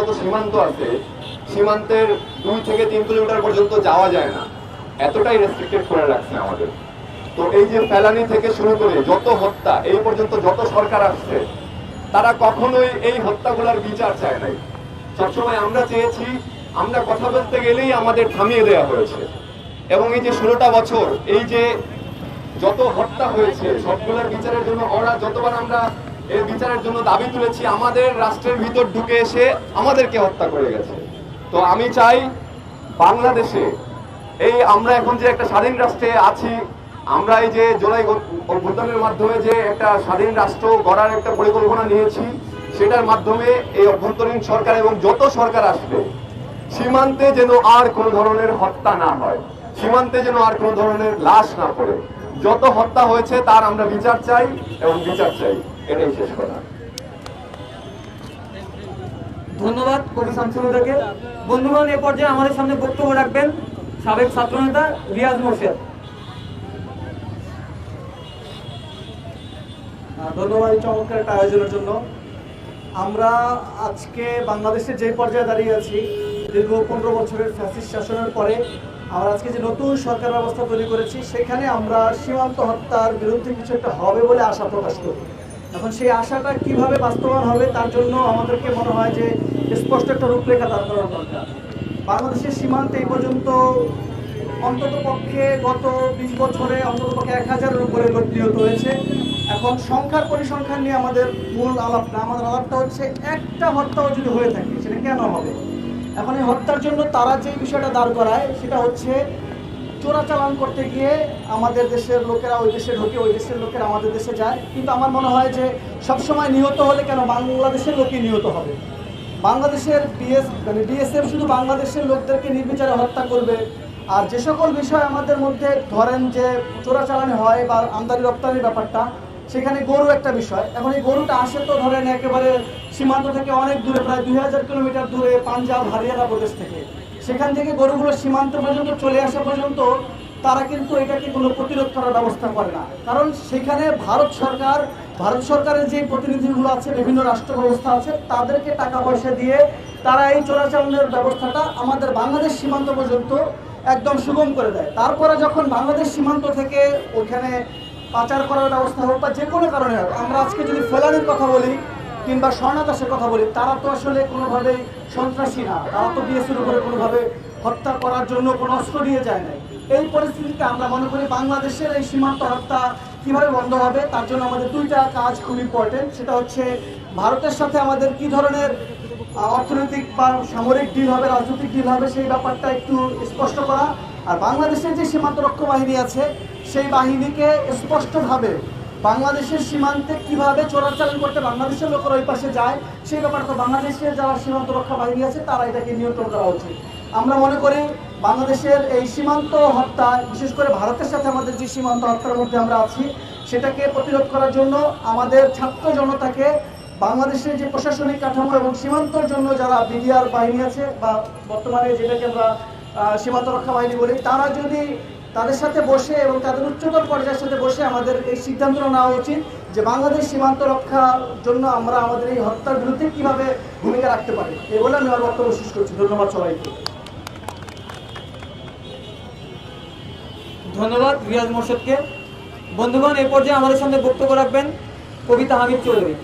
যত সীমান্ত আছে সীমান্তের 2 থেকে 3 কিলোমিটার পর্যন্ত যাওয়া যায় না, এতটাই রেস্ট্রিক্টেড করে রাখছে আমাদের। তো এই যে ফেলানি থেকে শুরু করে যত হত্যা এই পর্যন্ত যত সরকার আসছে তারা কখনোই এই হত্যাগুলোর বিচার চায় নাই। সবসময় আমরা চেয়েছি, আমরা কথা বলতে গেলেই আমাদের থামিয়ে দেওয়া হয়েছে। এবং এই যে 16টা বছর এই যে যত হত্যা হয়েছে সবগুলোর বিচারের জন্য ওরা যতবার আমরা এর বিচারের জন্য দাবি তুলেছি, আমাদের রাষ্ট্রের ভিতর ঢুকে এসে আমাদেরকে হত্যা করে গেছে। তো আমি চাই বাংলাদেশে এই আমরা এখন যে একটা স্বাধীন রাষ্ট্রে আছি, আমরা এই যে জুলাই অভ্যুত্থানের মাধ্যমে যে একটা স্বাধীন রাষ্ট্র গড়ার একটা পরিকল্পনা নিয়েছি, সেটার মাধ্যমে এই অভ্যন্তরীণ সরকার এবং যত সরকার আসবে সীমান্তে যেন আর কোনো ধরনের হত্যা না হয়, সীমান্তে যেন আর কোনো ধরনের লাশ না পড়ে। যত হত্যা হয়েছে তার আমরা বিচার চাই এবং বিচার চাই, এটাই শেষ কথা। ধন্যবাদ কবি শামসুলকে। বন্ধুগণ, এ পর্যায়ে আমাদের সামনে বক্তব্য রাখবেন সাবেক ছাত্রনেতা রিয়াজ মোর্শেদ। ধন্যবাদ এই চমৎকার একটা আয়োজনের জন্য। আমরা আজকে বাংলাদেশে যে পর্যায়ে দাঁড়িয়ে আছি, দীর্ঘ 15 বছরের ফ্যাসিস্ট শাসনের পরে আমরা আজকে যে নতুন সরকার ব্যবস্থা তৈরি করেছি, সেখানে আমরা সীমান্ত হত্যার বিরুদ্ধে কিছু একটা হবে বলে আশা প্রকাশ করি। এখন সেই আশাটা কিভাবে বাস্তবায়ন হবে তার জন্য আমাদেরকে মনে হয় যে স্পষ্ট একটা রূপরেখা দাঁড় করানো দরকার। বাংলাদেশের সীমান্তে এই পর্যন্ত অন্তত পক্ষে গত 20 বছরে অন্তত পক্ষে 1000-এর উপরে লোক নিহত হয়েছে। এখন সংখ্যার পরিসংখ্যান নিয়ে আমাদের মূল আলাপ না, আমাদের আলাপটা হচ্ছে একটা হত্যাও যদি হয়ে থাকে সেটা কেন হবে। এখন এই হত্যার জন্য তারা যে বিষয়টা দাঁড় করায় সেটা হচ্ছে চোরাচালান করতে গিয়ে আমাদের দেশের লোকেরা ওই দেশে ঢোকে, ওই দেশের লোকেরা আমাদের দেশে যায়। কিন্তু আমার মনে হয় যে সবসময় নিহত হলে কেন বাংলাদেশের লোকই নিহত হবে। বাংলাদেশের বিএসএফ শুধু বাংলাদেশের লোকদেরকে নির্বিচারে হত্যা করবে। আর যে সকল বিষয় আমাদের মধ্যে ধরেন যে চোরাচালানি হয় বা আমদানি রপ্তানির ব্যাপারটা, সেখানে গরু একটা বিষয়। এখন এই গরুটা আসে তো ধরেন একেবারে সীমান্ত থেকে অনেক দূরে, প্রায় 2000 কিলোমিটার দূরে পাঞ্জাব হারিয়ানা প্রদেশ থেকে। সেখান থেকে গরুগুলো সীমান্ত পর্যন্ত চলে আসা পর্যন্ত তারা কিন্তু এটাকে কোনো প্রতিরোধ করার ব্যবস্থা করে না। কারণ সেখানে ভারত সরকারের যে প্রতিনিধিগুলো আছে, বিভিন্ন রাষ্ট্র ব্যবস্থা আছে, তাদেরকে টাকা পয়সা দিয়ে তারা এই চোরাচালানের ব্যবস্থাটা আমাদের বাংলাদেশ সীমান্ত পর্যন্ত একদম সুগম করে দেয়। তারপরে যখন বাংলাদেশ সীমান্ত থেকে ওখানে পাচার করার ব্যবস্থা হোক বা যে কোনো কারণে হোক, আমরা আজকে যদি ফেলানির কথা বলি কিংবা স্বর্ণাদাসের কথা বলি, তারা তো আসলে কোনোভাবেই সন্ত্রাসী না, তারা তো বিএসএর উপরে কোনোভাবে হত্যা করার জন্য কোনো অস্ত্র নিয়ে যায় নাই। এই পরিস্থিতিতে আমরা মনে করি বাংলাদেশের এই সীমান্ত হত্যা কীভাবে বন্ধ হবে তার জন্য আমাদের 2টা কাজ খুব ইম্পর্টেন্ট। সেটা হচ্ছে ভারতের সাথে আমাদের কী ধরনের অর্থনৈতিক বা সামরিক ডিল হবে, রাজনৈতিক ডিল হবে, সেই ব্যাপারটা একটু স্পষ্ট করা। আর বাংলাদেশের যে সীমান্ত রক্ষা বাহিনী আছে, সেই বাহিনীকে স্পষ্টভাবে বাংলাদেশের সীমান্তে কিভাবে চোরাচালান করতে বাংলাদেশের লোকেরা ওই পাশে যায়, সেই ব্যাপারটা বাংলাদেশের যারা সীমান্ত রক্ষা বাহিনী আছে তারা এটাকে নিয়ন্ত্রণ করা উচিত। আমরা মনে করি বাংলাদেশের এই সীমান্ত হত্যা, বিশেষ করে ভারতের সাথে আমাদের যে সীমান্ত হত্যার মধ্যে আমরা আছি, সেটাকে প্রতিরোধ করার জন্য আমাদের ছাত্র জনতাকে বাংলাদেশের যে প্রশাসনিক কাঠামো এবং সীমান্তর জন্য যারা বিডিআর বাহিনী আছে বা বর্তমানে যেটাকে আমরা সীমান্ত রক্ষা বাহিনী বলি, তারা যদি তাদের সাথে বসে এবং তাদের উচ্চতর পর্যায়ের সাথে বসে আমাদের এই সিদ্ধান্ত নেওয়া উচিত যে বাংলাদেশ সীমান্ত রক্ষার জন্য আমরা আমাদের এই হত্যার বিরুদ্ধে কীভাবে ভূমিকা রাখতে পারি। এই বলে আমি আমার বক্তব্য শেষ করছি। ধন্যবাদ সবাইকে। ধন্যবাদ রিয়াজ মোর্শেদকে। বন্ধুগণ, এই পর্যায়ে আমাদের সামনে বক্তব্য রাখবেন কবিতা হামিদ চৌধুরী।